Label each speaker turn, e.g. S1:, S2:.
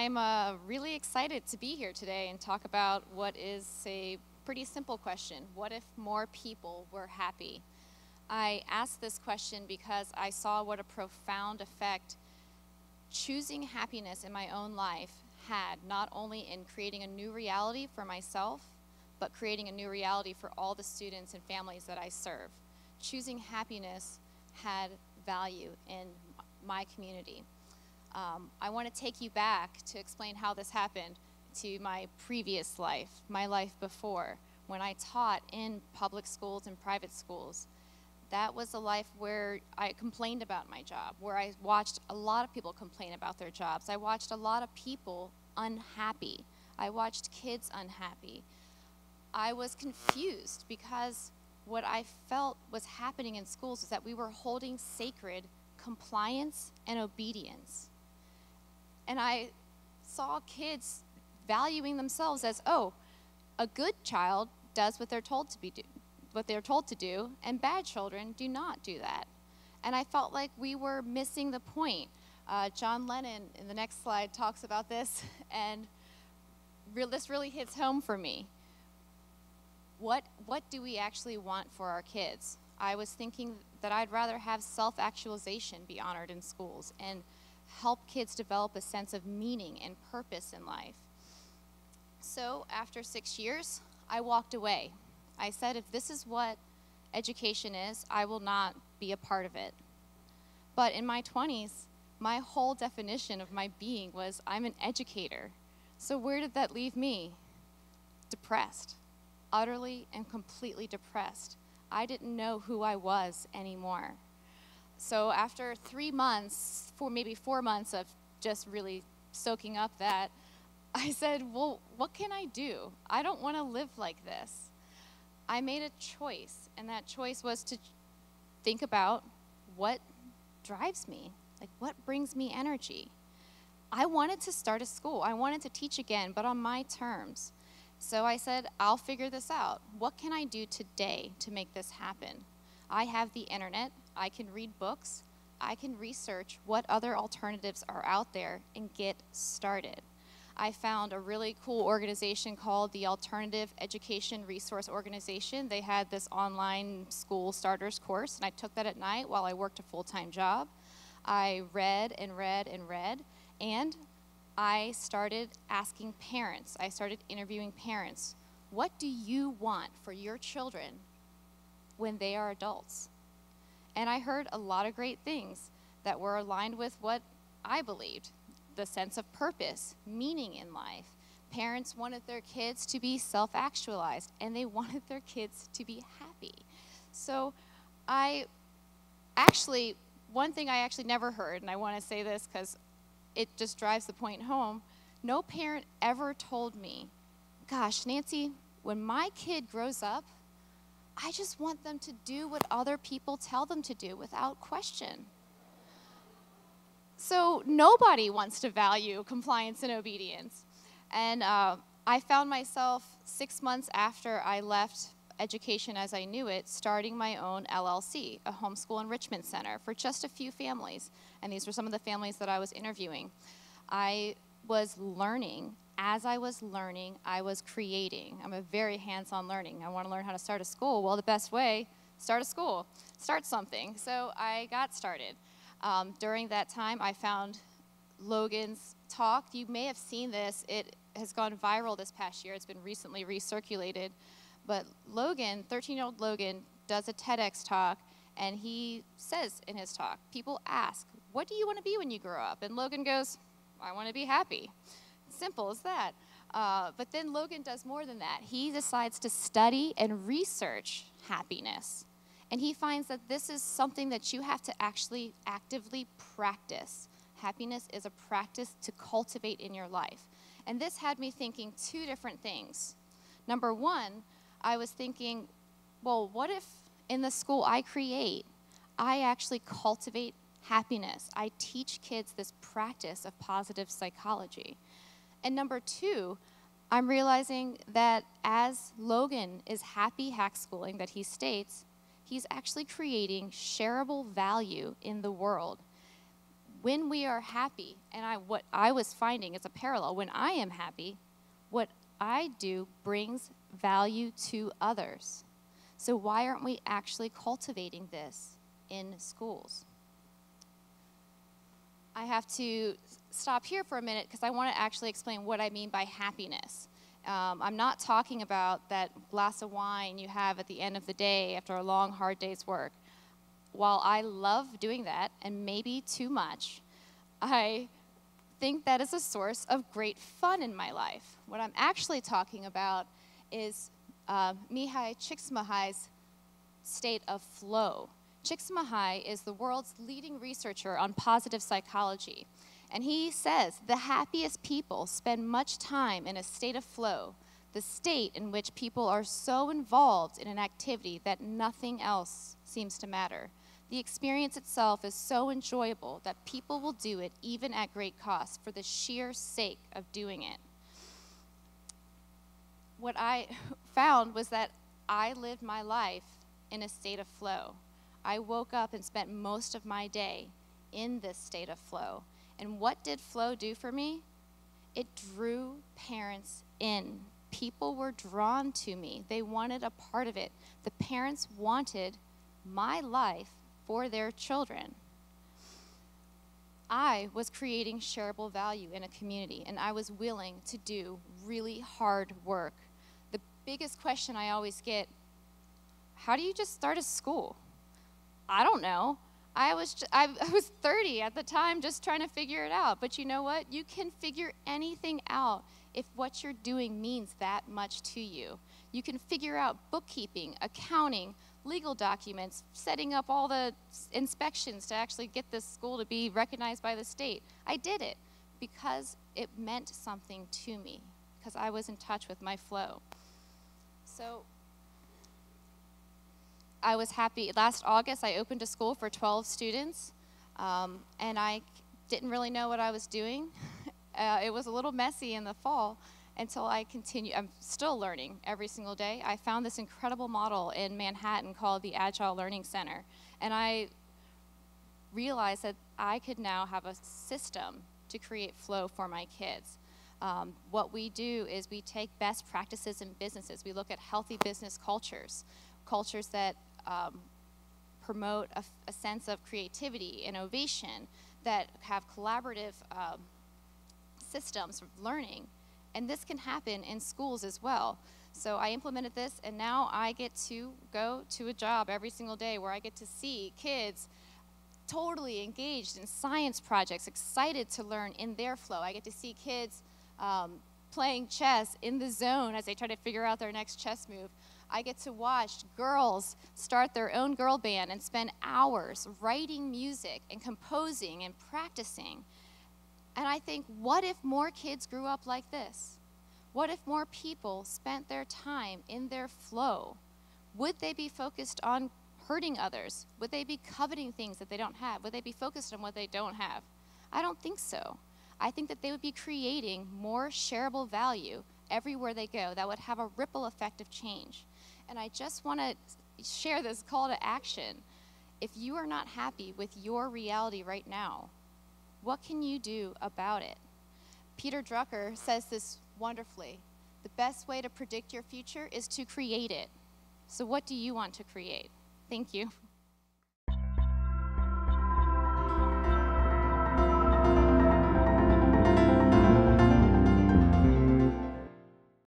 S1: I'm really excited to be here today and talk about what is a pretty simple question. What if more people were happy? I asked this question because I saw what a profound effect choosing happiness in my own life had, not only in creating a new reality for myself, but creating a new reality for all the students and families that I serve. Choosing happiness had value in my community. I want to take you back to explain how this happened to my previous life, my life before, when I taught in public schools and private schools. That was a life where I complained about my job, where I watched a lot of people complain about their jobs. I watched a lot of people unhappy. I watched kids unhappy. I was confused because what I felt was happening in schools is that we were holding sacred compliance and obedience. And I saw kids valuing themselves as, oh, a good child does what they're told to do, and bad children do not do that. And I felt like we were missing the point. John Lennon, in the next slide, talks about this, and this really hits home for me. What do we actually want for our kids? I was thinking that I'd rather have self-actualization be honored in schools and help kids develop a sense of meaning and purpose in life. So after 6 years, I walked away. I said, if this is what education is, I will not be a part of it. But in my 20s, my whole definition of my being was I'm an educator. So where did that leave me? Depressed, utterly and completely depressed. I didn't know who I was anymore. So after 3 months, maybe 4 months of just really soaking up that, I said, well, what can I do? I don't want to live like this. I made a choice, and that choice was to think about what drives me, like what brings me energy. I wanted to start a school. I wanted to teach again, but on my terms. So I said, I'll figure this out. What can I do today to make this happen? I have the internet. I can read books. I can research what other alternatives are out there and get started. I found a really cool organization called the Alternative Education Resource Organization. They had this online school starters course, and I took that at night while I worked a full-time job. I read and read and read, and I started asking parents. I started interviewing parents. What do you want for your children when they are adults? And I heard a lot of great things that were aligned with what I believed. The sense of purpose, meaning in life. Parents wanted their kids to be self-actualized, and they wanted their kids to be happy. So one thing I actually never heard, and I want to say this because it just drives the point home, no parent ever told me, gosh, Nancy, when my kid grows up, I just want them to do what other people tell them to do without question. So nobody wants to value compliance and obedience. And I found myself 6 months after I left education as I knew it, starting my own LLC, a homeschool enrichment center for just a few families. And these were some of the families that I was interviewing. I was learning. As I was learning, I was creating. I'm a very hands-on learning. I want to learn how to start a school. Well, the best way, start a school. Start something. So I got started. During that time, I found Logan's talk. You may have seen this. It has gone viral this past year. It's been recently recirculated. But Logan, 13-year-old Logan, does a TEDx talk, and he says in his talk, people ask, what do you want to be when you grow up? And Logan goes, I want to be happy. Simple as that. But then Logan does more than that. He decides to study and research happiness. And he finds that this is something that you have to actually actively practice. Happiness is a practice to cultivate in your life. And this had me thinking two different things. Number one, I was thinking, well, what if in the school I create, I actually cultivate happiness? I teach kids this practice of positive psychology. And number two, I'm realizing that as Logan is happy hack schooling that he states, he's actually creating shareable value in the world. When we are happy, and what I was finding is a parallel, when I am happy, what I do brings value to others. So why aren't we actually cultivating this in schools? I have to stop here for a minute because I want to actually explain what I mean by happiness. I'm not talking about that glass of wine you have at the end of the day after a long, hard day's work. While I love doing that, and maybe too much, I think that is a source of great fun in my life. What I'm actually talking about is Mihai Csikszentmihalyi's state of flow. Csikszentmihalyi is the world's leading researcher on positive psychology. And he says the happiest people spend much time in a state of flow, the state in which people are so involved in an activity that nothing else seems to matter. The experience itself is so enjoyable that people will do it even at great cost for the sheer sake of doing it. What I found was that I lived my life in a state of flow. I woke up and spent most of my day in this state of flow. And what did flow do for me? It drew parents in. People were drawn to me. They wanted a part of it. The parents wanted my life for their children. I was creating shareable value in a community, and I was willing to do really hard work. The biggest question I always get, how do you just start a school? I don't know. I was 30 at the time just trying to figure it out. But you know what? You can figure anything out if what you're doing means that much to you. You can figure out bookkeeping, accounting, legal documents, setting up all the inspections to actually get this school to be recognized by the state. I did it because it meant something to me, because I was in touch with my flow. So I was happy. Last August, I opened a school for 12 students, and I didn't really know what I was doing. It was a little messy in the fall until I continued. I'm still learning every single day. I found this incredible model in Manhattan called the Agile Learning Center, and I realized that I could now have a system to create flow for my kids. What we do is we take best practices in businesses. We look at healthy business cultures, cultures that promote a sense of creativity, innovation, that have collaborative systems of learning. And this can happen in schools as well. So I implemented this, and now I get to go to a job every single day where I get to see kids totally engaged in science projects, excited to learn in their flow. I get to see kids playing chess in the zone as they try to figure out their next chess move. I get to watch girls start their own girl band and spend hours writing music and composing and practicing. And I think, what if more kids grew up like this? What if more people spent their time in their flow? Would they be focused on hurting others? Would they be coveting things that they don't have? Would they be focused on what they don't have? I don't think so. I think that they would be creating more shareable value everywhere they go that would have a ripple effect of change. And I just want to share this call to action. If you are not happy with your reality right now, what can you do about it? Peter Drucker says this wonderfully. The best way to predict your future is to create it. So what do you want to create? Thank you.